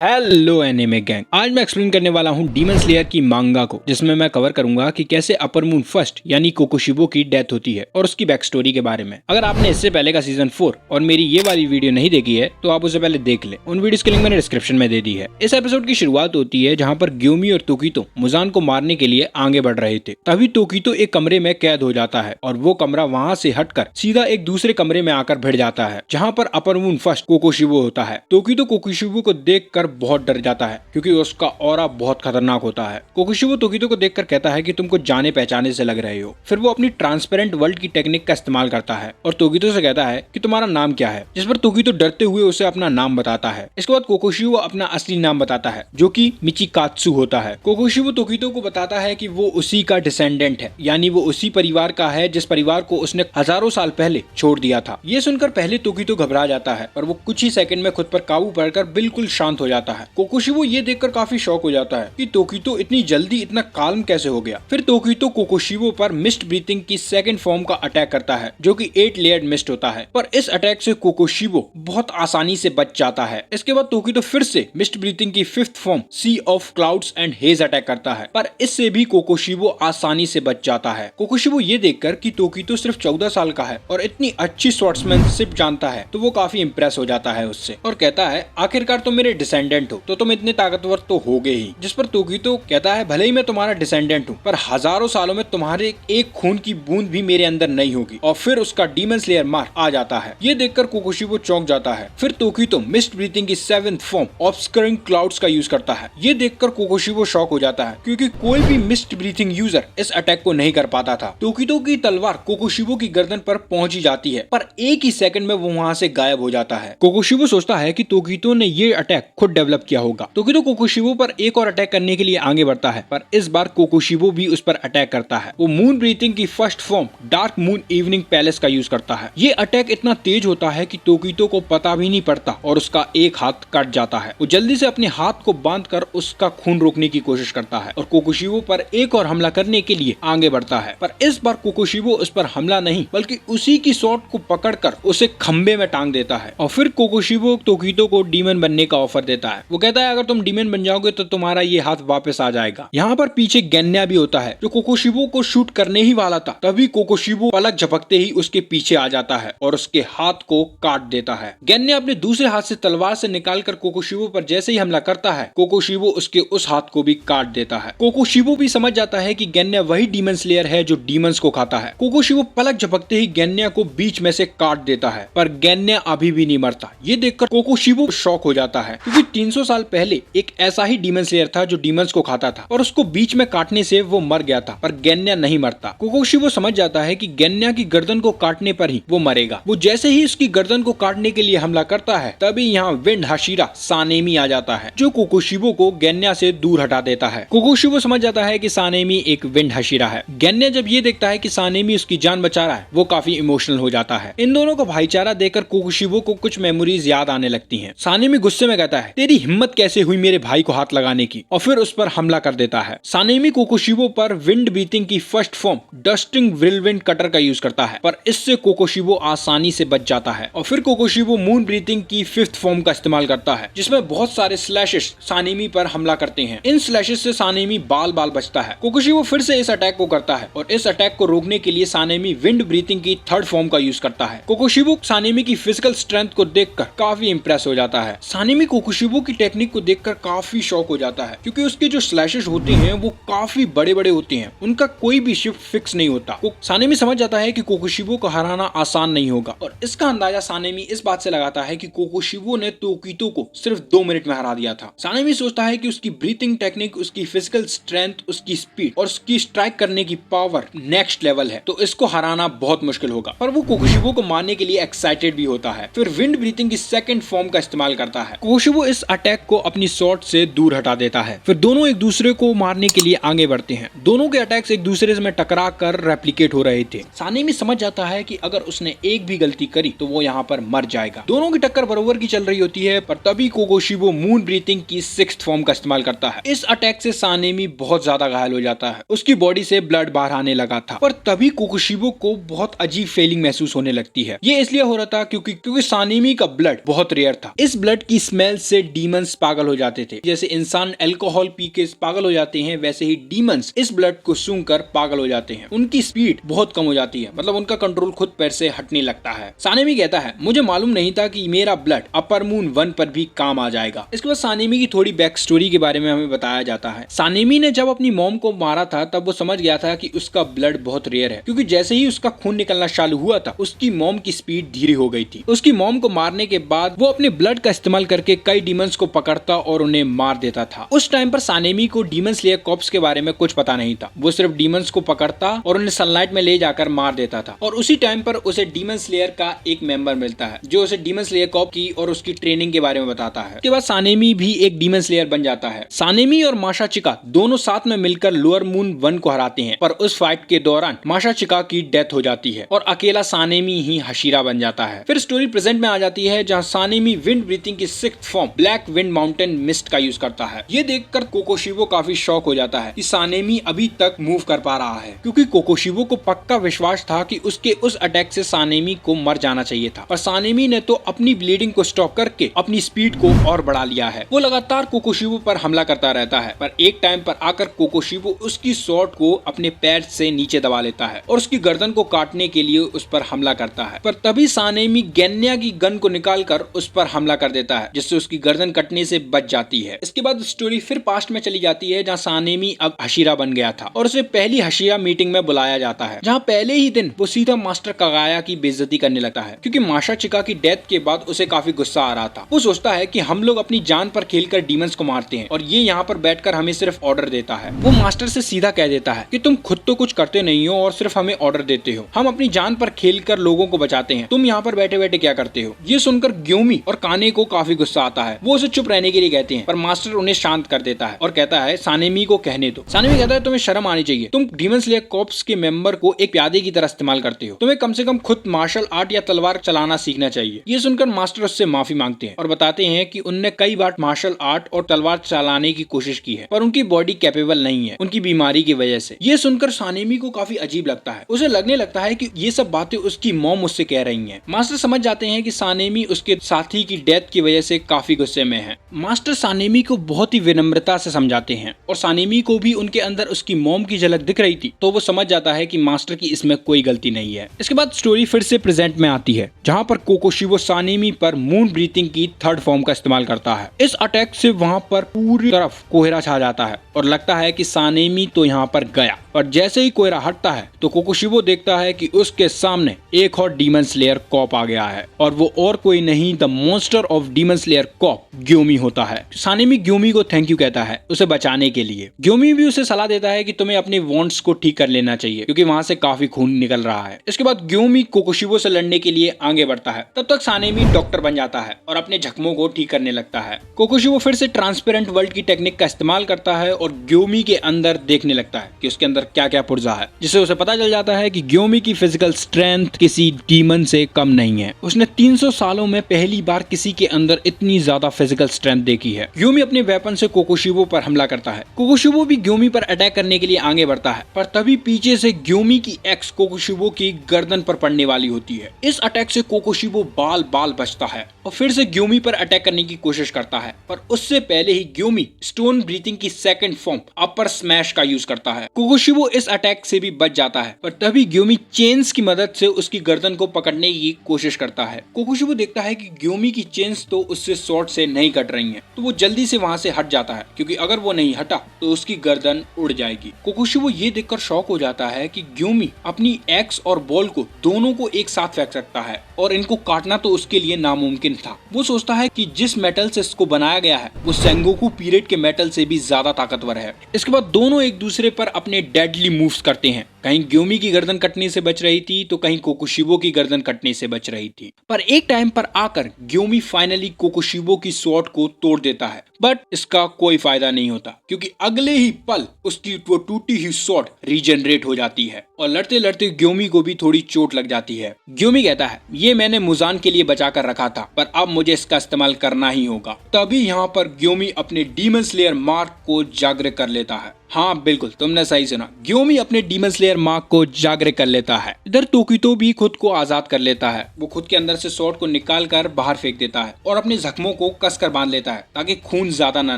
Hello anime gang, आज मैं explain करने वाला हूँ डीमन स्लेयर की मांगा को, जिसमें मैं कवर करूंगा कि कैसे अपर मून फर्स्ट यानी कोकोशिबो की डेथ होती है और उसकी बैक स्टोरी के बारे में। अगर आपने इससे पहले का सीजन 4 और मेरी ये वाली वीडियो नहीं देखी है तो आप उसे पहले देख ले। उन वीडियोस की लिंक मैंने डिस्क्रिप्शन में दे दी है। इस एपिसोड की शुरुआत होती है जहाँ पर ग्योमी और तोकितो मुजान को मारने के लिए आगे बढ़ रहे थे। तभी तोकितो एक कमरे में कैद हो जाता है और वो कमरा वहाँ से हटकर सीधा एक दूसरे कमरे में आकर भिड़ जाता है जहाँ पर अपर मून फर्स्ट कोकोशिबो होता है। तोकितो कोकोशिबो को देख बहुत डर जाता है क्योंकि उसका ऑरा बहुत खतरनाक होता है। कोकोशिबो तोकितो को देखकर कहता है कि तुम कुछ जाने पहचाने से लग रहे हो। फिर वो अपनी ट्रांसपेरेंट वर्ल्ड की टेक्निक का इस्तेमाल करता है और तोकितो से कहता है कि तुम्हारा नाम क्या है, जिस पर तोकितो डरते हुए उसे अपना नाम बताता है। इसके बाद कोकोशिबो अपना असली नाम बताता है जो कि मिचिकात्सु होता है। कोकोशिबो तोकितो को बताता है कि वो उसी का डिसेंडेंट है, यानी वो उसी परिवार का है जिस परिवार को उसने हजारों साल पहले छोड़ दिया था। ये सुनकर पहले तोकितो घबरा जाता है पर वो कुछ ही सेकंड में खुद पर काबू पाकर बिल्कुल शांत हो जाता है। कोकोशिबो ये देखकर काफी शॉक हो जाता है कि तोकितो इतनी जल्दी इतना काल्म कैसे हो गया। फिर तोकितो कोकोशिबो पर मिस्ट ब्रीथिंग की सेकंड फॉर्म का अटैक करता है जो कि 8 लेयर्ड मिस्ट होता है, पर इस अटैक से कोकोशिबो बहुत आसानी से बच जाता है। इसके बाद तोकितो फिर से मिस्ट ब्रीथिंग की 5th form sea of clouds and haze attack करता है, पर इससे भी कोकोशिबो आसानी से बच जाता है। कोकोशिबो ये देखकर कि तोकितो सिर्फ 14 साल का है और इतनी अच्छी स्वॉर्ड्समैनशिप जानता है तो वो काफी इंप्रेस हो जाता है उससे और कहता है आखिरकार तुम मेरे डिसेंडेंट हो तो तुम इतने ताकतवर तो होगे ही। जिस पर तोकितो कहता है भले ही मैं तुम्हारा डिसेंडेंट हूँ पर हजारों सालों में तुम्हारे एक खून की बूंद भी मेरे अंदर नहीं होगी। और फिर उसका डीमन स्लेयर मार आ जाता है। ये देखकर कोकोशिबो चौंक जाता है। फिर तोकितो मिस्ट ब्रीथिंग की 7th फॉर्म ऑब्स्करिंग क्लाउड्स का यूज करता है। ये देखकर कोकोशिबो शॉक हो जाता है क्योंकि कोई भी मिस्ट ब्रीथिंग यूजर इस अटैक को नहीं कर पाता था। तोकितो की तलवार कोकोशिबो की गर्दन पर पहुंच ही जाती है पर एक ही सेकंड में वो वहां से गायब हो जाता है। कोकोशिबो सोचता है कि तोकितो ने ये अटैक खुद डेवलप किया होगा। तोकितो कोकोशिबो पर एक और अटैक करने के लिए आगे बढ़ता है पर इस बार कोकोशिबो भी उस पर अटैक करता है। वो मून ब्रीथिंग की first form dark moon evening palace का यूज करता है। ये अटैक इतना तेज होता है कि तोकितो को पता भी नहीं पड़ता और उसका एक हाथ कट जाता है। वो जल्दी से अपने हाथ को बांधकर उसका खून रोकने की कोशिश करता है और कोकोशिबो पर एक और हमला करने के लिए आगे बढ़ता है, पर इस बार कोकोशिबो उस पर हमला नहीं बल्कि उसी की शॉट को पकड़कर उसे खंबे में टांग देता है। और फिर कोकोशिबो तोकितो को डीमन बनने का ऑफर देता है। वो कहता है अगर तुम डीमन बन जाओगे तो तुम्हारा ये हाथ वापस आ जाएगा। यहाँ पर पीछे गेन्या भी होता है जो कोकोशिबो को शूट करने ही वाला था। तभी कोकोशिबो पलक झपकते ही उसके पीछे आ जाता है और उसके हाथ को काट देता है। गेन्या अपने दूसरे हाथ से तलवार से निकालकर कोकोशिबो पर जैसे ही हमला करता है कोकोशिबो उसके उस हाथ को भी काट देता है। कोकोशिबो भी समझ जाता है कि गेन्या वही डीमन स्लेयर है जो डीमंस को खाता है। कोकोशिबो पलक झपकते ही गेन्या को बीच में से काट देता है पर गेन्या अभी भी नहीं मरता। ये देखकर कोकोशिबो शॉक हो जाता है क्योंकि 300 साल पहले एक ऐसा ही डीमन स्लेयर था जो डीमंस को खाता था और उसको बीच में काटने से वो मर गया था, पर गेन्या नहीं मरता। कोकोशिबो समझ जाता है कि गेन्या की गर्दन को काटने पर ही वो मरेगा। वो जैसे ही उसकी गर्दन को काटने के लिए हमला करता है तभी यहाँ विंड हाशिरा सानेमी आ जाता है जो कोकोशिबो को गेन्या से दूर हटा देता है। कोकोशिबो समझ जाता है कि सानेमी एक विंड हाशिरा है। गेन्या जब ये देखता है कि सानेमी उसकी जान बचा रहा है वो काफी इमोशनल हो जाता है। इन दोनों का भाईचारा देखकर कोकोशिबो को कुछ मेमोरीज याद आने लगती हैं। सानेमी गुस्से में कहता है तेरी हिम्मत कैसे हुई मेरे भाई को हाथ लगाने की, और फिर उस पर हमला कर देता है। सानेमी कोकोशिबो पर विंड ब्रीथिंग की फर्स्ट फॉर्म डस्टिंग व्हिरलविंड कटर का यूज करता है पर इससे कोकोशिबो आसानी से बच जाता है। और फिर कोकोशिबो मून ब्रीथिंग की 5th फॉर्म का इस्तेमाल करता है जिसमें बहुत सारे स्लैशेस सानेमी पर हमला करते हैं। इन स्लैशेस से सानेमी बाल बाल बचता है। कोकोशिबो फिर से इस अटैक को करता है और इस अटैक को रोकने के लिए सानेमी विंड ब्रीथिंग की 3rd फॉर्म का यूज करता है। कोकोशिबो सानेमी की फिजिकल स्ट्रेंथ को देखकर काफी इंप्रेस हो जाता है। सानेमी कोकोशिबो की टेक्निक को देखकर काफी शॉक हो जाता है क्योंकि उसके जो स्लैशेस होते हैं वो काफी बड़े बड़े होते हैं, उनका कोई भी शिफ्ट फिक्स नहीं होता। सानेमी समझ जाता है कि कोकोशिबो को हराना आसान नहीं होगा और इसका अंदाजा सानेमी इस बात से लगाता है कि कोकोशिबो ने तोकितो को सिर्फ 2 मिनट में हरा दिया था। सानेमी सोचता है कि उसकी ब्रीथिंग टेक्निक, उसकी फिजिकल स्ट्रेंथ, उसकी स्पीड और उसकी स्ट्राइक करने की पावर नेक्स्ट लेवल है तो इसको हराना बहुत मुश्किल होगा, पर वो कोकोशिबो को मारने के लिए एक्साइटेड भी होता है। फिर विंड ब्रीथिंग की 2nd फॉर्म का इस्तेमाल करता है। कोकोशिबो इस अटैक को अपनी शॉट से दूर हटा देता है। फिर दोनों एक दूसरे को मारने के लिए आगे बढ़ते हैं। दोनों के अटैक्स एक दूसरे में टकरा कर रेप्लिकेट हो रहे थे। सानेमी समझ जाता है कि अगर उसने एक भी गलती करी तो वो यहाँ पर मर जाएगा। दोनों की टक्कर बराबर की चल रही होती है पर तभी कोकोशिबो मून ब्रीथिंग की 6th फॉर्म का इस्तेमाल करता है। इस अटैक से सानेमी बहुत ज्यादा घायल हो जाता है। उसकी बॉडी से ब्लड बाहर आने लगा था पर तभी कोकोशिबो को बहुत अजीब फीलिंग महसूस होने लगती है। ये इसलिए हो रहा था क्योंकि सानेमी का ब्लड बहुत रेयर था। इस ब्लड की स्मेल से डीमंस पागल हो जाते थे। जैसे इंसान अल्कोहल पी के पागल हो जाते हैं, वैसे ही डीमंस इस ब्लड को सूंघकर पागल हो जाते हैं। उनकी स्पीड बहुत कम हो जाती है, मतलब उनका कंट्रोल खुद पैर से हटने लगता है। सानेमी कहता है, मुझे मालूम नहीं था कि मेरा ब्लड अपर मून 1 पर भी काम आ जाएगा। इसके बाद सानेमी की थोड़ी बैक स्टोरी के बारे में हमें बताया जाता है। सानेमी ने जब अपनी मॉम को मारा था तब वो समझ गया था कि उसका ब्लड बहुत रेयर है, क्योंकि जैसे ही उसका खून निकलना चालू हुआ था उसकी मॉम की स्पीड धीरे हो गई थी। उसकी मॉम को मारने के बाद वो अपने ब्लड का इस्तेमाल करके कई डीमंस को पकड़ता और उन्हें मार देता था। उस टाइम पर सानेमी को डीमन स्लेयर कॉर्प्स के बारे में कुछ पता नहीं था। वो सिर्फ डीमंस को पकड़ता और उन्हें सनलाइट में ले जाकर मार देता था। और उसी टाइम पर उसे डीमन स्लेयर का एक मेंबर मिलता है जो उसे डीमन स्लेयर कॉर्प की और उसकी ट्रेनिंग के बारे में बताता है। उसके बाद सानेमी भी एक डीमन स्लेयर बन जाता है। सानेमी और माशा चिका दोनों साथ में मिलकर लोअर मून 1 को हराते हैं, पर उस फाइट के दौरान माशा चिका की डेथ हो जाती है और अकेला सानेमी ही हशीरा बन जाता है। फिर स्टोरी प्रेजेंट में आ जाती है जहाँ सानेमी विंड ब्रीथिंग की 6th form black wind mountain mist का यूज करता है। ये देखकर कोकोशिबो काफी शॉक हो जाता है कि सानेमी अभी तक मूव कर पा रहा है, क्योंकि कोकोशिबो को पक्का विश्वास था कि उसके उस अटैक से सानेमी को मर जाना चाहिए था, पर सानेमी ने तो अपनी ब्लीडिंग को स्टॉप करके अपनी स्पीड को और बढ़ा लिया है। वो लगातार कोकोशिबो पर हमला करता रहता है, पर एक टाइम पर आकर कोकोशिबो उसकी स्वॉर्ड को अपने पैर से नीचे दबा लेता है और उसकी गर्दन को काटने के लिए उस पर हमला करता है। पर तभी सानेमी गेन्या की गन को निकालकर उस पर हमला कर देता है, जिससे उसकी गर्दन कटने से बच जाती है। इसके बाद स्टोरी फिर पास्ट में चली जाती है जहाँ सानेमी अब हशीरा बन गया था और उसे पहली हशीरा मीटिंग में बुलाया जाता है, जहाँ पहले ही दिन वो सीधा मास्टर कागाया की बेइज्जती करने लगता है, क्योंकि माशा चिका की डेथ के बाद उसे काफी गुस्सा आ रहा था। वो सोचता है कि हम लोग अपनी जान पर खेलकर डीमंस को मारते हैं और ये यहाँ पर बैठकर हमें सिर्फ ऑर्डर देता है। वो मास्टर से सीधा कह देता है कि तुम खुद तो कुछ करते नहीं हो और सिर्फ हमें ऑर्डर देते हो। हम अपनी जान पर खेलकर लोगों को बचाते हैं, तुम यहाँ पर बैठे बैठे क्या करते हो। ये सुनकर ग्योमी और काने को काफी गुस्सा आता है। वो उसे चुप रहने के लिए कहते हैं, पर मास्टर उन्हें शांत कर देता है और कहता है सानेमी को कहने दो। सानेमी कहता है तुम्हें शर्म आनी चाहिए, तुम डीमन स्लेयर कॉर्प्स के मेंबर को एक प्यादे की तरह इस्तेमाल करते हो। तुम्हें कम से कम खुद मार्शल आर्ट या तलवार चलाना सीखना चाहिए। ये सुनकर मास्टर उससे माफी मांगते हैं और बताते हैं कि उनने कई बार मार्शल आर्ट और तलवार चलाने की कोशिश की है, पर उनकी बॉडी कैपेबल नहीं है उनकी बीमारी की वजह से। ये सुनकर सानेमी को काफी अजीब लगता है। उसे लगने लगता है कि ये सब बातें उसकी मॉम उससे कह रही हैं। मास्टर समझ जाते हैं कि सानेमी उसके साथी की डेथ की वजह से काफी गुस्से में है। मास्टर सानेमी को बहुत ही विनम्रता से समझाते हैं और सानेमी को भी उनके अंदर उसकी मॉम की झलक दिख रही थी, तो वो समझ जाता है कि मास्टर की इसमें कोई गलती नहीं है। इसके बाद स्टोरी फिर से प्रेजेंट में आती है, जहाँ पर कोकोशिबो सानेमी पर मून ब्रीथिंग की 3rd फॉर्म का इस्तेमाल करता है। इस अटैक से वहाँ पर पूरी तरफ कोहरा छा जाता है और लगता है कि सानेमी तो यहाँ पर गया। और जैसे ही कोहरा हटता है तो कोकोशिबो देखता है कि उसके सामने एक और डीमन स्लेयर कॉप आ गया है और वो और कोई नहीं the monster of Demon Slayer कॉप ग्योमी होता है। सानेमी ग्योमी को थैंक यू कहता है उसे बचाने के लिए। ग्योमी भी उसे सलाह देता है कि तुम्हें अपने वॉन्ट्स को ठीक कर लेना चाहिए, क्योंकि वहां से काफी खून निकल रहा है। इसके बाद ग्योमी कोकोशिबो से लड़ने के लिए आगे बढ़ता है। तब तक सानेमी डॉक्टर बन जाता है और अपने जख्मों को ठीक करने लगता है। कोकोशिबो फिर से ट्रांसपेरेंट वर्ल्ड की टेक्निक का इस्तेमाल करता है और ग्योमी के अंदर देखने लगता है कि उसके अंदर क्या क्या पुर्जा है, जिससे उसे पता चल जाता है कि ग्योमी की फिजिकल स्ट्रेंथ किसी डीमन से कम नहीं है। उसने 300 सालों में पहली बार किसी के अंदर इतनी ज्यादा फिजिकल स्ट्रेंथ देखी है। ग्योमी अपने वेपन से कोकोशिबो पर हमला करता है। कोकोशिबो भी ग्योमी पर अटैक करने के लिए आगे बढ़ता है, पर तभी पीछे से ग्योमी की एक्स कोकोशिबो की गर्दन पर पड़ने वाली होती है। इस अटैक से कोकोशिबो बाल बाल बचता है और फिर से ग्योमी पर अटैक करने की कोशिश करता है, पर उससे पहले ही ग्योमी स्टोन ब्रीथिंग की 2nd फॉर्म अपर स्मैश का यूज करता है। कोकोशिबो इस अटैक से भी बच जाता है, पर तभी ग्योमी चेन्स की मदद से उसकी गर्दन को पकड़ने की कोशिश करता है। कोकोशिबो देखता है कि ग्योमी की चेन्स तो उससे शॉर्ट से नहीं कट रही हैं, तो वो जल्दी से वहां से हट जाता है, क्योंकि अगर वो नहीं हटा तो उसकी गर्दन उड़ जाएगी। कोकोशिबो ये देखकर शॉक हो जाता है कि ग्योमी अपनी एक्स और बॉल को दोनों को एक साथ फेंक सकता है और इनको काटना तो उसके लिए नामुमकिन था। वो सोचता है कि जिस मेटल से इसको बनाया गया है वो सेंगोकू पीरियड के मेटल से भी ज्यादा ताकतवर है। इसके बाद दोनों एक दूसरे पर अपने डेडली मूव्स करते हैं। कहीं ग्योमी की गर्दन कटने से बच रही थी तो कहीं कोकोशिबो की गर्दन कटने से बच रही थी। पर एक टाइम पर आकर ग्योमी फाइनली कोकोशिबो की स्वॉर्ड को तोड़ देता है, बट इसका कोई फायदा नहीं होता, क्योंकि अगले ही पल उसकी वो टूटी हुई स्वॉर्ड रीजनरेट हो जाती है और लड़ते लड़ते ग्योमी को भी थोड़ी चोट लग जाती है। ग्योमी कहता है ये मैंने मुजान के लिए बचा कर रखा था, पर अब मुझे इसका इस्तेमाल करना ही होगा। तभी यहाँ पर ग्योमी अपने डीमन स्लेयर मार्क को जागृत कर लेता है। हाँ बिल्कुल, तुमने सही सुना, ग्योमी अपने डीमन स्लेयर स्लेयर मार्क को जागृत कर लेता है। इधर तोक्यूतो भी खुद को आजाद कर लेता है। वो खुद के अंदर से स्वॉर्ड को निकाल कर बाहर फेंक देता है और अपने जख्मों को कसकर बांध लेता है ताकि खून ज्यादा ना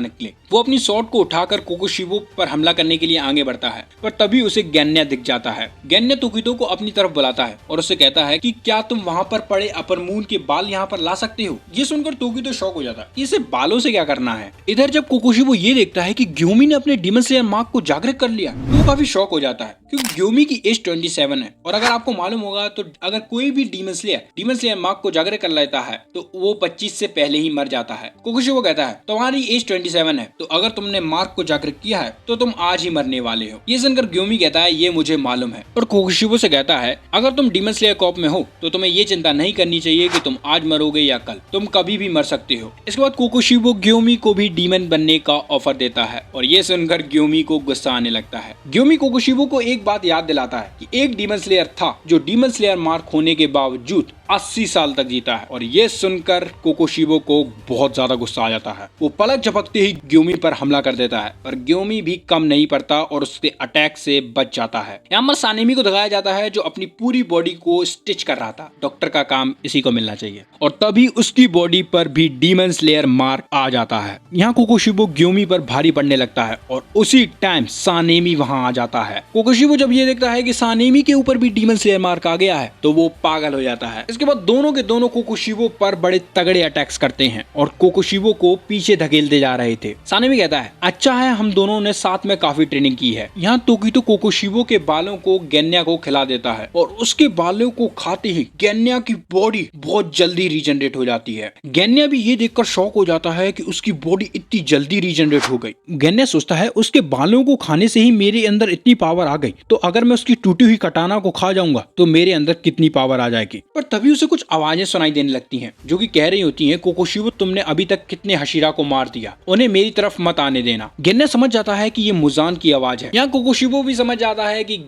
निकले। वो अपनी स्वॉर्ड को उठाकर कोकोशिबो पर हमला करने के लिए आगे बढ़ता है, पर तभी उसे गेन्या दिख जाता है। गेन्या तोक्यूतो को अपनी तरफ बुलाता है और उससे कहता है कि क्या तुम वहाँ पर पड़े अपर मून के बाल यहाँ पर ला सकते हो। ये सुनकर तोक्यूतो शॉक हो जाता है, इसे बालों से क्या करना है। इधर जब कोकोशिबो ये देखता है कि ग्योमी ने अपने डीमन स्लेयर मार्क को जागृत कर लिया तो वो काफी शॉक हो जाता है, क्योंकि ग्योमी की एज 27 है। और अगर आपको मालूम होगा तो अगर कोई भी डीमन स्लेयर मार्क को जागृत कर लेता है तो वो 25 से पहले ही मर जाता है। कोकोशिबो कहता है तुम्हारी एज 27 है, तो अगर तुमने मार्क को जागृत किया है तो तुम आज ही मरने वाले हो। ये सुनकर ग्योमी कहता है ये मुझे मालूम है, और कोकोशिबो से कहता है अगर तुम डीमन स्लेयर कॉर्प में हो तो तुम्हें ये चिंता नहीं करनी चाहिए कि तुम आज मरोगे या कल, तुम कभी भी मर सकते हो। इसके बाद कोकोशिबो ग्योमी को भी डीमन बनने का ऑफर देता है, और ये सुनकर ग्योमी को गुस्सा आने लगता है। ग्योमी कोकोशिबो को एक बात याद दिलाता है कि एक डीमन स्लेयर था जो डीमन स्लेयर मार्क होने के बावजूद 80 साल तक जीता है, और ये सुनकर कोकोशिबो को बहुत ज्यादा गुस्सा आ जाता है। वो पलक झपकते ही ग्योमी पर हमला कर देता है, और ग्योमी भी कम नहीं पड़ता और उसके अटैक से बच जाता है। यहाँ पर सानेमी को दिखाया जाता है जो अपनी पूरी बॉडी को स्टिच कर रहा था। डॉक्टर का काम इसी को मिलना चाहिए, और तभी उसकी बॉडी पर भी डीमन स्लेयर मार्क आ जाता है। यहाँ कोकोशिबो ग्योमी पर भारी पड़ने लगता है, और उसी टाइम सानेमी वहां आ जाता है। कोकोशिबो जब ये देखता है कि सानेमी के ऊपर भी डीमन स्लेयर मार्क आ गया है तो वो पागल हो जाता है। इसके बाद दोनों के दोनों कोकोशिबो पर बड़े तगड़े अटैक्स करते हैं और कोकोशिबो को पीछे धकेलते जा रहे थे। सानेमी कहता है अच्छा है हम दोनों ने साथ में काफी ट्रेनिंग की है। यहाँ तोक्यूतो कोकोशिबो के बालों को गेन्या को खिला देता है, और उसके बालों को खाते ही गेन्या की बॉडी बहुत जल्दी रीजनरेट हो जाती है। गेन्या भी ये देखकर शॉक हो जाता है कि उसकी बॉडी इतनी जल्दी रीजनरेट हो गई। गेन्या सोचता है उसके बालों को खाने से ही मेरे अंदर इतनी पावर आ गई, तो अगर मैं उसकी टूटी हुई कटाना को खा जाऊंगा तो मेरे अंदर कितनी पावर आ जाएगी। पर तभी उसे कुछ आवाजें सुनाई देने लगती हैं जो कि कह रही होती हैं कोकोशिबो तुमने अभी तक कितने हशीरा को मार दिया, उन्हें मेरी तरफ मत आने देना। गेन्या समझ जाता है कि ये मुजान की आवाज है। यहाँ कोकोशिबो भी समझ जाता है कि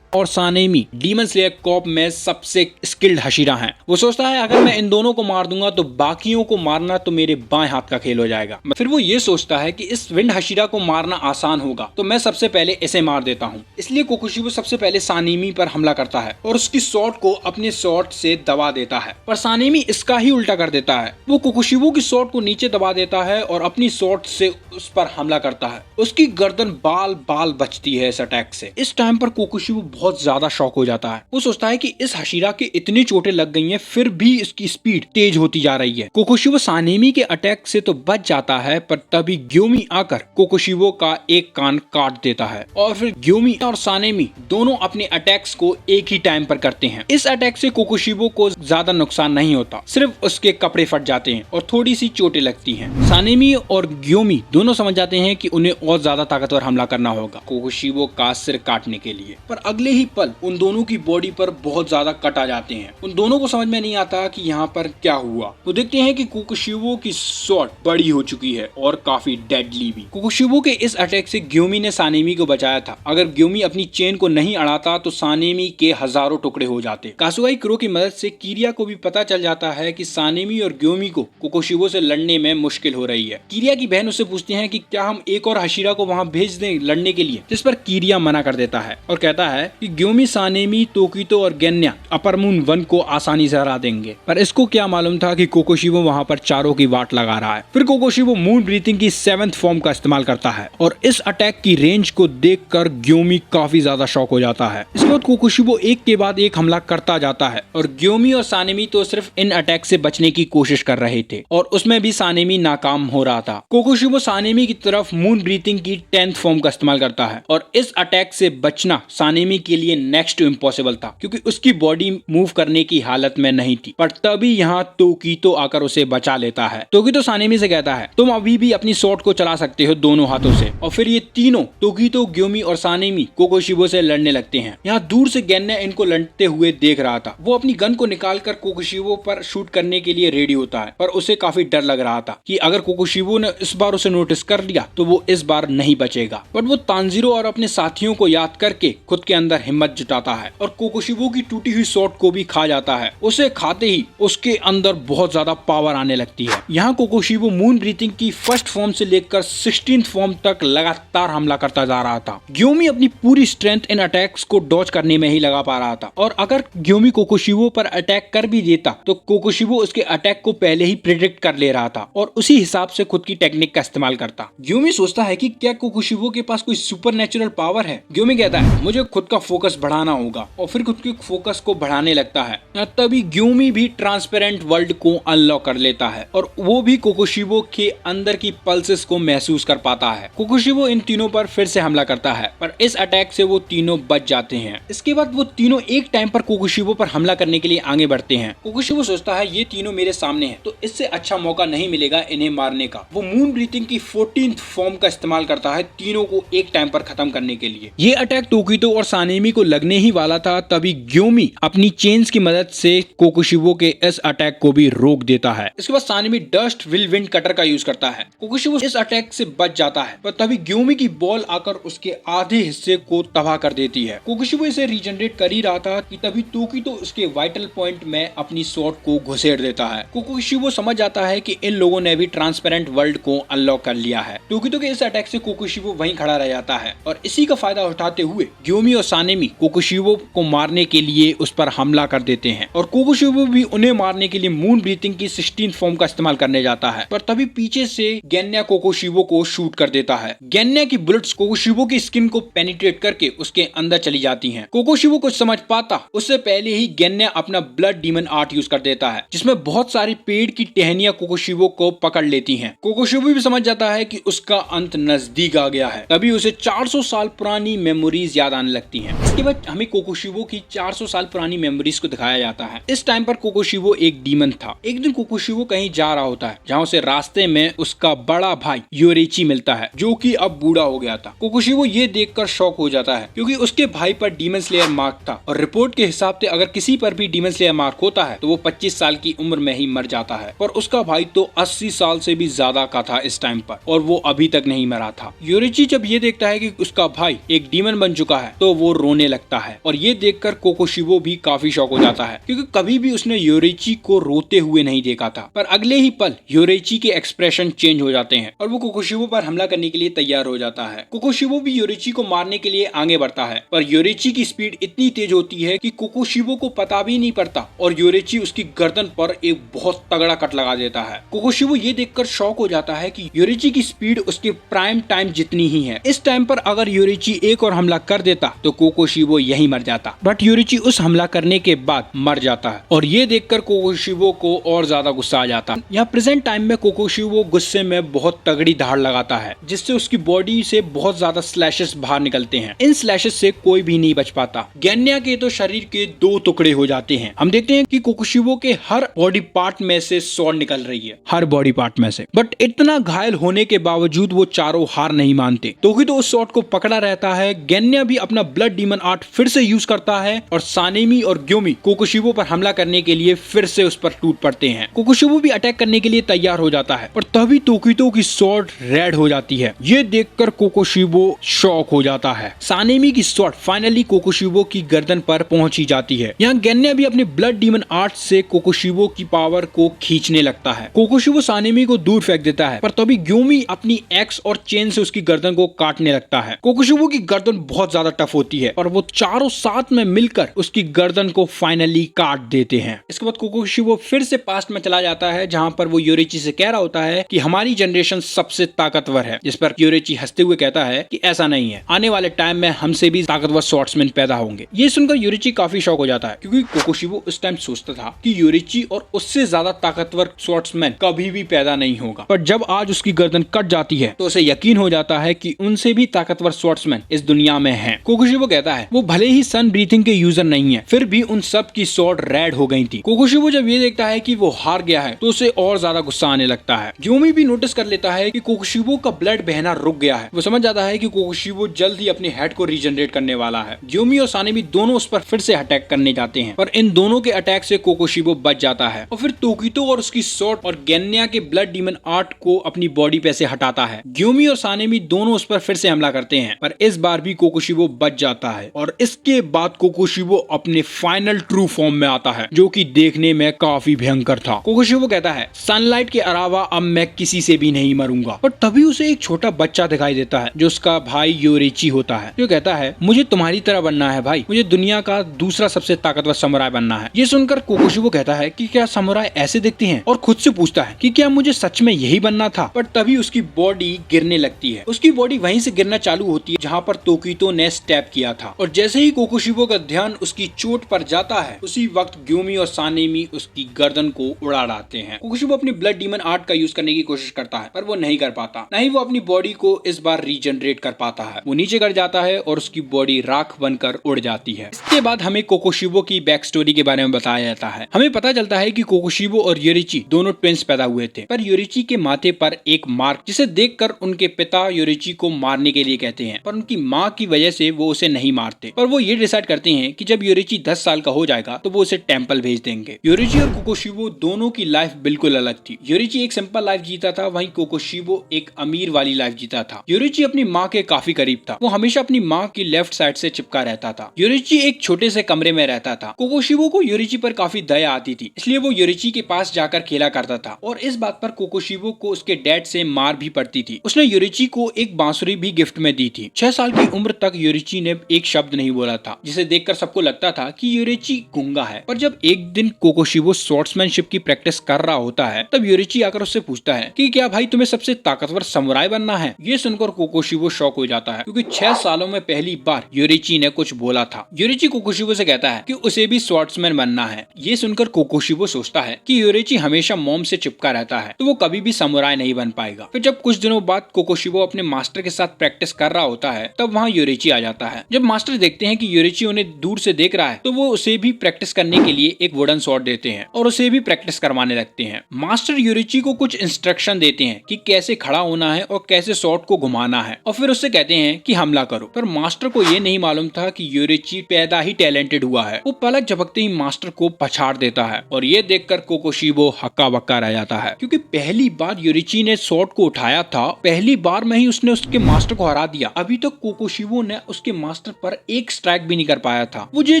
और सानेमी डीमन स्लेयर कॉर्प में सबसे स्किल्ड हशीरा हैं। वो सोचता है अगर मैं इन दोनों को मार दूंगा तो बाकियों को मारना तो मेरे बाएं हाथ का खेल हो जाएगा। फिर वो ये सोचता है कि इस विंड हशीरा को मारना आसान होगा, तो मैं सबसे पहले इसे मार देता हूँ। इसलिए कोकोशिबो सबसे पहले सानेमी पर हमला करता है और उसकी स्वॉर्ड को अपने स्वॉर्ड से दबा देता है, पर सानेमी इसका ही उल्टा कर देता है। वो कोकोशिबो की स्वॉर्ड को नीचे दबा देता है और अपनी स्वॉर्ड से उस पर हमला करता है। उसकी गर्दन बाल बाल बचती है इस अटैक से। इस टाइम पर कोकोशिबो बहुत ज्यादा शॉक हो जाता है। वो सोचता है कि इस हशीरा के इतनी चोटें लग गई हैं, फिर भी इसकी स्पीड तेज होती जा रही है। कोकोशिबो सानेमी के अटैक से तो बच जाता है, पर तभी ग्योमी आकर कोकोशिबो का एक कान काट देता है, और फिर ग्योमी और सानेमी दोनों अपने अटैक्स को एक ही टाइम पर करते हैं। इस अटैक से कोकोशिबो को ज्यादा नुकसान नहीं होता, सिर्फ उसके कपड़े फट जाते हैं और थोड़ी सी चोटें लगती हैं। सानेमी और ग्योमी दोनों समझ जाते हैं कि उन्हें और ज्यादा ताकतवर हमला करना होगा कोकोशिबो का सिर काटने के लिए, पर अगले ही पल उन दोनों की बॉडी पर बहुत ज्यादा कट आ जाते हैं। उन दोनों को समझ में नहीं आता कि यहाँ पर क्या हुआ। वो देखते हैं कि कोकोशिबो की स्वॉर्ड बड़ी हो चुकी है और काफी डेडली भी। कोकोशिबो के इस अटैक से ग्योमी ने सानेमी को बचाया था। अगर ग्योमी अपनी चेन को नहीं अड़ाता तो सानेमी के हजारों टुकड़े हो जाते। कासुगाई क्रो की मदद से किरिया को भी पता चल जाता है कि सानेमी और ग्योमी को कोकोशिबो से लड़ने में मुश्किल हो रही है। किरिया की बहन उससे पूछती है कि क्या हम एक और हशीरा को वहाँ भेज दें लड़ने के लिए, जिस पर किरिया मना कर देता है और कहता है कि ग्योमी सानेमी तोक्यूतो और गेन्या अपर मून 1 को आसानी से हरा देंगे। पर इसको क्या मालूम था कि कोकोशिबो वहाँ पर चारों की वाट लगा रहा है। फिर कोकोशिबो मून ब्रीथिंग की 7th फॉर्म का इस्तेमाल करता है और इस अटैक की रेंज को देखकर ग्योमी काफी ज्यादा शॉक हो जाता है। इसके बाद कोकोशिबो एक के बाद एक हमला करता जाता है और ग्योमी और सानेमी तो सिर्फ इन अटैक से बचने की कोशिश कर रहे थे और उसमें भी सानेमी नाकाम हो रहा था। कोकोशिबो सानेमी की तरफ मून ब्रीथिंग की 10th फॉर्म का इस्तेमाल करता है और इस अटैक से बचना सानेमी के लिए नेक्स्ट टू इम्पॉसिबल था, क्योंकि उसकी बॉडी मूव करने की हालत में नहीं थी। पर तभी यहाँ तोक्यूतो आकर उसे बचा लेता है। तोक्यूतो सानेमी से कहता है तुम अभी भी अपनी स्वॉर्ड को चला सकते हो दोनों हाथों से, और फिर ये तीनों तोक्यूतो, ग्योमी और सानेमी कोकोशिबो से लड़ने लगते हैं। यहाँ दूर से गेन्या इनको लड़ते हुए देख रहा था। वो अपनी गन को निकालकर कोकोशिबो पर शूट करने के लिए रेडी होता है, पर उसे काफी डर लग रहा था कि अगर कोकोशिबो ने इस बार उसे नोटिस कर लिया तो वो इस बार नहीं बचेगा। बट वो तांजीरो और अपने साथियों को याद करके खुद के अंदर अंदर हिम्मत जुटाता है और कोकोशिबो की टूटी हुई स्वॉर्ड को भी खा जाता है। उसे खाते ही उसके अंदर बहुत ज्यादा पावर आने लगती है। यहाँ कोकोशिबो मून ब्रीथिंग की फर्स्ट फॉर्म से लेकर 16th फॉर्म तक लगातार हमला करता जा रहा था। ग्योमी अपनी पूरी स्ट्रेंथ इन अटैक्स को डॉज करने में ही लगा पा रहा था और अगर ग्योमी कोकोशिबो पर अटैक कर भी देता तो कोकोशिबो उसके अटैक को पहले ही प्रिडिक्ट कर ले रहा था और उसी हिसाब से खुद की टेक्निक का इस्तेमाल करता। ग्योमी सोचता है कि क्या कोकोशिबो के पास कोई सुपरनेचुरल पावर है। ग्योमी कहता है मुझे खुद का फोकस बढ़ाना होगा और फिर खुद के फोकस को बढ़ाने लगता है। तभी ग्योमी भी ट्रांसपेरेंट वर्ल्ड को अनलॉक कर लेता है और वो भी कोकोशिबो के अंदर की पल्सेस को महसूस कर पाता है। कोकोशिबो इन तीनों पर फिर से हमला करता है पर इस अटैक से वो तीनों बच जाते हैं। इसके बाद वो तीनों एक टाइम पर कोकोशिबो पर हमला करने के लिए आगे बढ़ते हैं। कोकोशिबो सोचता है ये तीनों मेरे सामने हैं तो इससे अच्छा मौका नहीं मिलेगा इन्हें मारने का। वो मून ब्रीथिंग की 14th फॉर्म का इस्तेमाल करता है तीनों को एक टाइम पर खत्म करने के लिए। ये अटैक तोकितो और सानेमी को लगने ही वाला था तभी ग्योमी अपनी चेन्स की मदद से कोकोशिबो के इस अटैक को भी रोक देता है। इसके बाद सानेमी डस्ट विंड कटर का यूज करता है। कोकोशिबो इस अटैक से बच जाता है पर तभी ग्योमी की बॉल आकर उसके आधे हिस्से को तबाह कर देती है। कोकोशिबो इसे रीजनरेट कर ही रहा था कि तभी तोकितो उसके वाइटल पॉइंट में अपनी स्वॉर्ड को घुसेड़ देता है। कोकोशिबो समझ जाता है कि इन लोगों ने भी ट्रांसपेरेंट वर्ल्ड को अनलॉक कर लिया है। तोकितो के इस अटैक से कोकोशिबो वहीं खड़ा रह जाता है और इसी का फायदा उठाते हुए ग्योमी और सानेमी कोकोशिबो को मारने के लिए उस पर हमला कर देते हैं और कोकोशिबो भी उन्हें मारने के लिए मून ब्रीथिंग की 16th फॉर्म का इस्तेमाल करने जाता है पर तभी पीछे से गेन्या कोकोशिबो को शूट कर देता है। गेन्या की बुलेट्स कोकोशिबो की स्किन को पेनिट्रेट करके उसके अंदर चली जाती हैं। कोकोशिबो कुछ समझ पाता उससे पहले ही गेन्या अपना ब्लड डीमन आर्ट यूज कर देता है जिसमें बहुत सारी पेड़ की टहनियां कोकोशिबो को पकड़ लेती हैं। कोकोशिबो भी समझ जाता है कि उसका अंत नजदीक आ गया है। तभी उसे 400 साल पुरानी मेमोरीज याद आने लगती हैं। इसके बाद हमें कोकोशिबो की 400 साल पुरानी मेमोरीज को दिखाया जाता है। इस टाइम पर कोकोशिबो एक डीमन था। एक दिन कोकोशिबो कहीं जा रहा होता है जहाँ उसे रास्ते में उसका बड़ा भाई योरेची मिलता है जो कि अब बूढ़ा हो गया था। कोकोशिबो ये देखकर शॉक हो जाता है क्योंकि उसके भाई पर डीमन स्लेयर मार्क था और रिपोर्ट के हिसाब से अगर किसी पर भी डीमन स्लेयर मार्क होता है तो वो 25 साल की उम्र में ही मर जाता है पर उसका भाई तो 80 साल से भी ज्यादा का था इस टाइम पर और वो अभी तक नहीं मरा था। योरेची जब ये देखता है कि उसका भाई एक डीमन बन चुका है तो वो रोने लगता है और ये देखकर कोकोशिबो भी काफी शॉक हो जाता है क्योंकि कभी भी उसने योरेची को रोते हुए नहीं देखा था। पर अगले ही पल योरेची के एक्सप्रेशन चेंज हो जाते हैं और वो कोकोशिबो पर हमला करने के लिए तैयार हो जाता है। कोकोशिबो भी योरेची को मारने के लिए आगे बढ़ता है पर योरेची की स्पीड इतनी तेज होती है कि कोकोशिबो को पता भी नहीं पड़ता और योरेची उसकी गर्दन पर एक बहुत तगड़ा कट लगा देता है। कोकोशिबो ये देखकर शॉक हो जाता है कि योरेची की स्पीड उसके प्राइम टाइम जितनी ही है। इस टाइम पर अगर योरेची एक और हमला कर देता तो कोकोशिबो यही मर जाता बट योरेची उस हमला करने के बाद मर जाता है और ये देखकर कोकोशिबो को और ज्यादा गुस्सा आ जाता। यहाँ प्रेजेंट टाइम में कोकोशिबो गुस्से में बहुत तगड़ी धाड़ लगाता है जिससे उसकी बॉडी से बहुत ज्यादा स्लैशेस बाहर निकलते हैं। इन स्लैशेस से कोई भी नहीं बच पाता। गेन्या के तो शरीर के 2 टुकड़े हो जाते हैं। हम देखते हैं कि कोकोशिबो के हर बॉडी पार्ट में से स्वॉर्ड निकल रही है, हर बॉडी पार्ट में से। बट इतना घायल होने के बावजूद वो चारों हार नहीं मानते। तोकितो उस स्वॉर्ड को पकड़ा रहता है। गेन्या भी अपना ब्लड डीमन आर्ट फिर से यूज करता है और सानेमी और ग्योमी कोकोशिबो पर हमला करने के लिए फिर से उस पर टूट पड़ते हैं। कोकोशिबो भी अटैक करने के लिए तैयार हो जाता है पर तभी तोकितो की स्वॉर्ड रेड हो जाती है। ये देखकर कोकोशिबो शॉक हो जाता है। सानेमी की स्वॉर्ड फाइनली कोकोशिबो की गर्दन पर पहुंची जाती है। यहाँ गेन्या भी अपने ब्लड डीमन आर्ट से कोकोशिबो की पावर को खींचने लगता है। कोकोशिबो सानेमी को दूर फेंक देता है पर तभी ग्योमी अपनी एक्स और चेन से उसकी गर्दन को काटने लगता है। कोकोशिबो की गर्दन बहुत ज्यादा टफ होती है और वो चारों साथ में मिलकर उसकी गर्दन को फाइनली काट देते हैं। इसके बाद कोकोशिबो फिर से पास्ट में चला जाता है जहाँ पर वो योरेची से कह रहा होता है कि हमारी जनरेशन सबसे ताकतवर है, जिस पर योरेची हंसते हुए कहता है कि ऐसा नहीं है, आने वाले टाइम में हमसे भी ताकतवर स्वॉर्ड्समैन पैदा होंगे। ये सुनकर योरेची काफी शॉक हो जाता है क्योंकि कोकोशिबो उस टाइम सोचता था कि योरेची और उससे ज्यादा ताकतवर स्वॉर्ड्समैन कभी भी पैदा नहीं होगा। पर जब आज उसकी गर्दन कट जाती है तो उसे यकीन हो जाता है कि उनसे भी ताकतवर स्वॉर्ड्समैन इस दुनिया में हैं। कोकोशिबो कहता है वो भले ही सन ब्रीथिंग के यूजर नहीं है फिर भी उन सब की स्वॉर्ड रेड हो गई थी। कोकोशिबो जब ये देखता है कि वो हार गया है तो उसे और ज्यादा गुस्सा आने लगता है। ग्योमी भी नोटिस कर लेता है कि कोकोशिबो का ब्लड बहना रुक गया है। वो समझ जाता है कि कोकोशिबो जल्द ही अपने हेड को रीजनरेट करने वाला है। ग्योमी और सानेमी दोनों उस पर फिर से अटैक करने जाते हैं पर इन दोनों के अटैक से कोकोशिबो बच जाता है और फिर तोकितो और उसकी स्वॉर्ड और गेन्या के ब्लड डीमन आर्ट को अपनी बॉडी पे से हटाता है। ग्योमी और सानेमी दोनों उस पर फिर से हमला करते हैं पर इस बार भी कोकोशिबो बच जाता जाता है और इसके बाद कोकोशिबो अपने फाइनल ट्रू फॉर्म में आता है, जो कि देखने में काफी भयंकर था। कोकोशिबो कहता है, सनलाइट के अलावा अब मैं किसी से भी नहीं मरूंगा। और तभी उसे एक छोटा बच्चा दिखाई देता है जो उसका भाई योरिची होता है, जो कहता है, मुझे तुम्हारी तरह बनना है भाई, मुझे दुनिया का दूसरा सबसे ताकतवर समुराई बनना है। ये सुनकर कोकोशिबो कहता है कि क्या समुराई ऐसे दिखते हैं, और खुद से पूछता है कि क्या मुझे सच में यही बनना था। पर तभी उसकी बॉडी गिरने लगती है। उसकी बॉडी वहीं से गिरना चालू होती है जहाँ पर तोकितो ने स्टैप किया था। और जैसे ही कोकोशिबो का ध्यान उसकी चोट पर जाता है, उसी वक्त ग्यूमी और सानेमी उसकी गर्दन को उड़ा डालते हैं। कोकोशिबो अपनी ब्लड डीमन आर्ट का यूज करने की कोशिश करता है, पर वो नहीं कर पाता। नहीं वो अपनी बॉडी को इस बार रीजनरेट कर पाता है। वो नीचे गिर जाता है और उसकी बॉडी राख बनकर उड़ जाती है। इसके बाद हमें कोकोशिबो की बैक स्टोरी के बारे में बताया जाता है। हमें पता चलता है कि कोकोशिबो और योरिची दोनों ट्विंस पैदा हुए थे, पर योरिची के माथे पर एक मार्क, जिसे देखकर उनके पिता योरिची को मारने के लिए कहते हैं, पर उनकी माँ की वजह से वो उसे नहीं मारते। पर वो ये डिसाइड करते हैं कि जब योरिची 10 साल का हो जाएगा तो वो उसे टेंपल भेज देंगे। योरिची और कोकोशिबो दोनों की लाइफ बिल्कुल अलग थी। योरिची एक सिंपल लाइफ जीता था, वहीं कोकोशिबो एक अमीर वाली लाइफ जीता था। योरिची अपनी माँ के काफी करीब था। वो हमेशा अपनी माँ की लेफ्ट साइड से चिपका रहता था। योरिची एक छोटे से कमरे में रहता था। कोकोशिबो को योरिची पर काफी दया आती थी, इसलिए वो योरिची के पास जाकर खेला करता था। और इस बात पर कोकोशिबो को उसके डैड से मार भी पड़ती थी। उसने योरिची को एक बांसुरी भी गिफ्ट में दी थी। 6 साल की उम्र तक योरिची ने एक शब्द नहीं बोला था, जिसे देखकर सबको लगता था कि योरिची गूंगा है। पर जब एक दिन कोकोशिबो स्वॉर्ड्समैनशिप की प्रैक्टिस कर रहा होता है, तब योरिची आकर उससे पूछता है कि क्या भाई तुम्हें सबसे ताकतवर समुराई बनना है। ये सुनकर कोकोशिबो शॉक हो जाता है, क्योंकि 6 सालों में पहली बार योरिची ने कुछ बोला था। योरिची कोकोशिबो से कहता है कि उसे भी स्वॉर्ड्समैन बनना है। ये सुनकर कोकोशिबो सोचता है कि योरिची हमेशा मॉम से चिपका रहता है, तो वो कभी भी समुराई नहीं बन पाएगा। फिर जब कुछ दिनों बाद कोकोशिबो अपने मास्टर के साथ प्रैक्टिस कर रहा होता है, तब वहाँ योरिची आ जाता है। जब मास्टर देखते हैं कि योरिची उन्हें दूर से देख रहा है, तो वो उसे भी प्रैक्टिस करने के लिए एक वुडन स्वॉर्ड देते हैं और उसे भी प्रैक्टिस करवाने लगते हैं। मास्टर योरिची को कुछ इंस्ट्रक्शन देते हैं कि कैसे खड़ा होना है और कैसे स्वॉर्ड को घुमाना है, और फिर उससे कहते हैं कि हमला करो। पर मास्टर को ये नहीं मालूम था कि योरिची पैदा ही टैलेंटेड हुआ है। वो पलक झपकते ही मास्टर को पछाड़ देता है, और ये देखकर कोकोशिबो हक्का बक्का रह जाता है, क्योंकि पहली बार योरिची ने स्वॉर्ड को उठाया था, पहली बार में ही उसने उसके मास्टर को हरा दिया। अभी तक कोकोशिबो ने उसके मास्टर पर एक स्ट्राइक भी नहीं कर पाया था। वो ये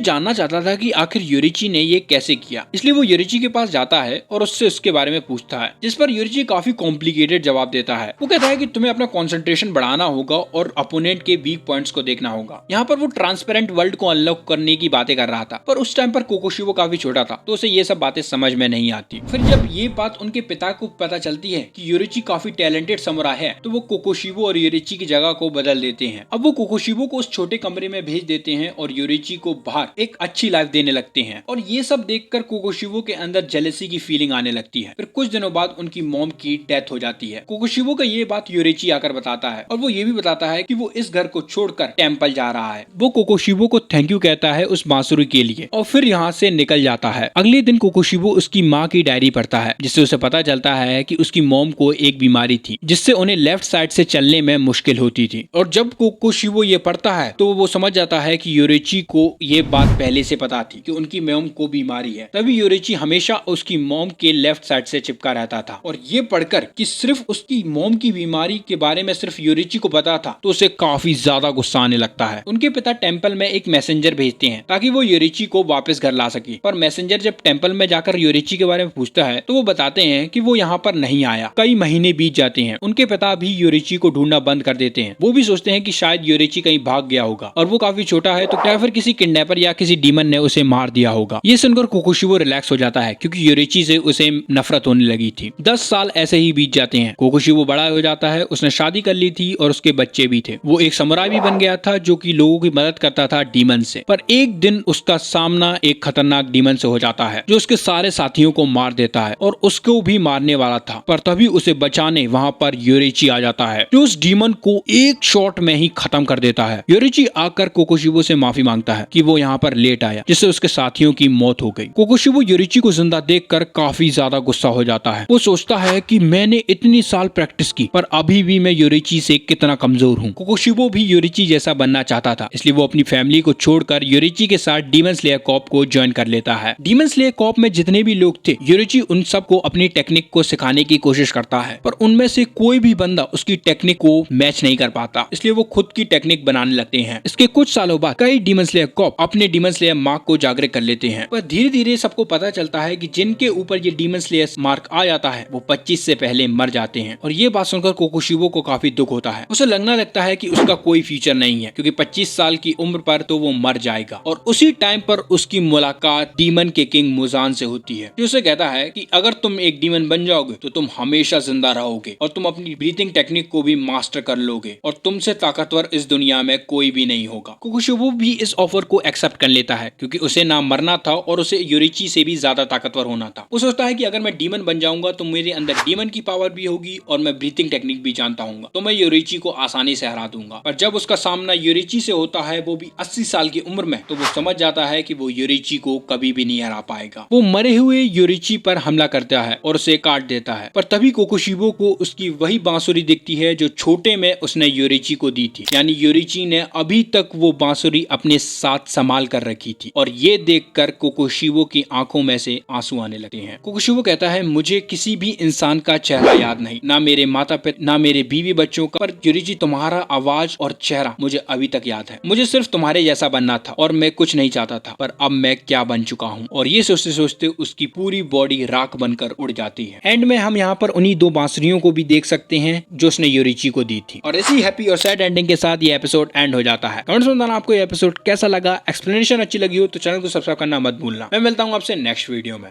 जानना चाहता था कि आखिर योरिची ने ये कैसे किया, इसलिए वो योरिची के पास जाता है और उससे उसके बारे में पूछता है, जिस पर योरिची काफी कॉम्प्लिकेटेड जवाब देता है। वो कहता है कि तुम्हें अपना कंसंट्रेशन बढ़ाना होगा और अपोनेंट के वीक पॉइंट्स को देखना होगा। यहाँ पर वो ट्रांसपेरेंट वर्ल्ड को अनलॉक करने की बातें कर रहा था, पर उस टाइम पर कोकोशिबो काफी छोटा था, तो उसे ये सब बातें समझ में नहीं आती। फिर जब ये बात उनके पिता को पता चलती है कि योरिची काफी टैलेंटेड समुराई है, तो वो कोकोशिबो और योरिची की जगह को बदल देते हैं। अब वो कोकोशिबो को उस छोटे कमरे में भेज देते हैं और योरिची को बाहर एक अच्छी लाइफ देने लगते हैं। और ये सब देखकर कोकोशिबो के अंदर जेलसी की फीलिंग आने लगती है। फिर कुछ दिनों बाद उनकी मॉम की डेथ हो जाती है। कोकोशिबो का ये बात योरिची आकर बताता है, और वो ये भी बताता है कि वो इस घर को छोड़कर टेंपल जा रहा है। वो कोकोशिबो को थैंक यू कहता है उस बांसुरी के लिए, और फिर यहाँ से निकल जाता है। अगले दिन कोकोशिबो उसकी माँ की डायरी पढ़ता है, जिससे उसे पता चलता है कि उसकी मॉम को एक बीमारी थी, जिससे उन्हें लेफ्ट साइड से चलने में मुश्किल होती थी। और जब कोकोशिबो ये पढ़ता है, तो वो समझ जाता है कि योरिची को ये बात पहले से पता थी कि उनकी मॉम को बीमारी है। तभी योरिची हमेशा उसकी मॉम के लेफ्ट साइड से चिपका रहता था। और ये पढ़कर कि सिर्फ उसकी मॉम की बीमारी के बारे में सिर्फ योरिची को पता था, तो उसे काफी ज्यादा गुस्सा आने लगता है। उनके पिता टेंपल में एक मैसेंजर भेजते हैं ताकि वो योरिची को वापस घर ला सके। पर मैसेंजर जब टेंपल में जाकर योरिची के बारे में पूछता है, तो वो बताते हैं कि वो यहाँ पर नहीं आया। कई महीने बीत जाते हैं। उनके पिता भी योरिची को ढूंढना बंद कर देते हैं। वो भी सोचते हैं कि शायद योरिची कहीं भाग गया होगा, और वो काफी छोटा है, तो क्या फिर किसी किडनैपर या किसी डीमन ने उसे मार दिया होगा। ये सुनकर कोकोशिबो रिलैक्स हो जाता है, क्योंकि योरिची से उसे नफरत होने लगी थी। 10 साल ऐसे ही बीत जाते हैं। कोकोशिबो बड़ा हो जाता है, उसने शादी कर ली थी और उसके बच्चे भी थे। वो एक समुराई भी बन गया था, जो कि लोगों की मदद करता था डीमन से। पर एक दिन उसका सामना एक खतरनाक डीमन से हो जाता है, जो उसके सारे साथियों को मार देता है और उसको भी मारने वाला था। पर तभी उसे बचाने वहाँ पर योरिची आ जाता है, जो उस डीमन को एक शॉट में ही खत्म कर देता है। योरिची आकर कोकोशिबो से माफी मांगता है कि वो यहाँ पर लेट आया, जिससे उसके साथियों की मौत हो गई। कोकोशिबो योरिची को जिंदा देखकर काफी ज्यादा गुस्सा हो जाता है। वो सोचता है कि मैंने इतनी साल प्रैक्टिस की, पर अभी भी मैं योरिची से कितना कमजोर हूँ। कोकोशिबो भी योरिची जैसा बनना चाहता था, इसलिए वो अपनी फैमिली को छोड़कर योरिची के साथ डीमन स्लेयर कॉर्प को ज्वाइन कर लेता है। डीमन स्लेयर कॉर्प में जितने भी लोग थे, योरिची उन सबको अपनी टेक्निक को सिखाने की कोशिश करता है, पर उनमें से कोई भी बंदा उसकी टेक्निक को मैच नहीं कर पाता, इसलिए वो खुद की टेक्निक बनाने लगते हैं। इसके कुछ सालों बाद कई डीमन स्लेयर कॉप अपने डीमन स्लेयर मार्क को जागृत कर लेते हैं, पर धीरे धीरे सबको पता चलता है कि जिनके ऊपर ये डीमन स्लेयर मार्क आ जाता है वो 25 से पहले मर जाते हैं। और ये बात सुनकर कोकोशिबो को काफी दुख होता है। उसे लगने लगता है कि उसका कोई फ्यूचर नहीं है, क्योंकि 25 साल की उम्र पर तो वो मर जाएगा। और उसी टाइम पर उसकी मुलाकात डीमन के किंग मुजान से होती है, जो उसे कहता है कि अगर तुम एक डीमन बन जाओगे तो तुम हमेशा जिंदा रहोगे और तुम अपनी ब्रीथिंग टेक्निक को भी मास्टर कर लोगे और तुमसे ताकतवर इस दुनिया में कोई भी नहीं होगा। कोकोशिबो भी इस ऑफर को एक्सेप्ट कर लेता है, क्योंकि उसे ना मरना था और उसे योरिची से भी ज्यादा ताकतवर होना था। वो सोचता है कि अगर मैं डीमन बन जाऊंगा तो मेरे अंदर डीमन की पावर भी होगी और मैं ब्रीथिंग टेक्निक भी जानता हूँ, तो मैं योरिची को आसानी से हरा दूंगा। पर जब उसका सामना योरिची से होता है, वो भी 80 साल की उम्र में, तो वो समझ जाता है कि वो योरिची को कभी भी नहीं हरा पाएगा। वो मरे हुए योरिची पर हमला करता है और उसे काट देता है। पर तभी कोकोशिबो को उसकी वही बांसुरी दिखती है जो छोटे में उसने योरिची को दी थी, यानी योरिची ने अभी तक वो बांसुरी अपने साथ संभाल कर रखी थी। और ये देखकर कोकोशिबो की आंखों में से आंसू आने लगते हैं। कोकोशिबो कहता है, मुझे किसी भी इंसान का चेहरा याद नहीं, ना मेरे माता पिता, ना मेरे बीवी बच्चों का, पर योरिची तुम्हारा आवाज और चेहरा मुझे अभी तक याद है। मुझे सिर्फ तुम्हारे जैसा बनना था और मैं कुछ नहीं चाहता था, पर अब मैं क्या बन चुका हूँ। और ये सोचते सोचते उसकी पूरी बॉडी राख बनकर उड़ जाती है। एंड में हम यहाँ पर उन्हीं दो बांसुरियों को भी देख सकते हैं जो उसने योरिची को दी थी। और इसी हैप्पी और सैड एंडिंग के साथ ये एपिसोड एंड हो जाता है। कमेंट्स में बताना आपको ये एपिसोड कैसा लगा। एक्सप्लेनेशन अच्छी लगी हो तो चैनल को सब्सक्राइब करना मत भूलना। मैं मिलता हूँ आपसे नेक्स्ट वीडियो में।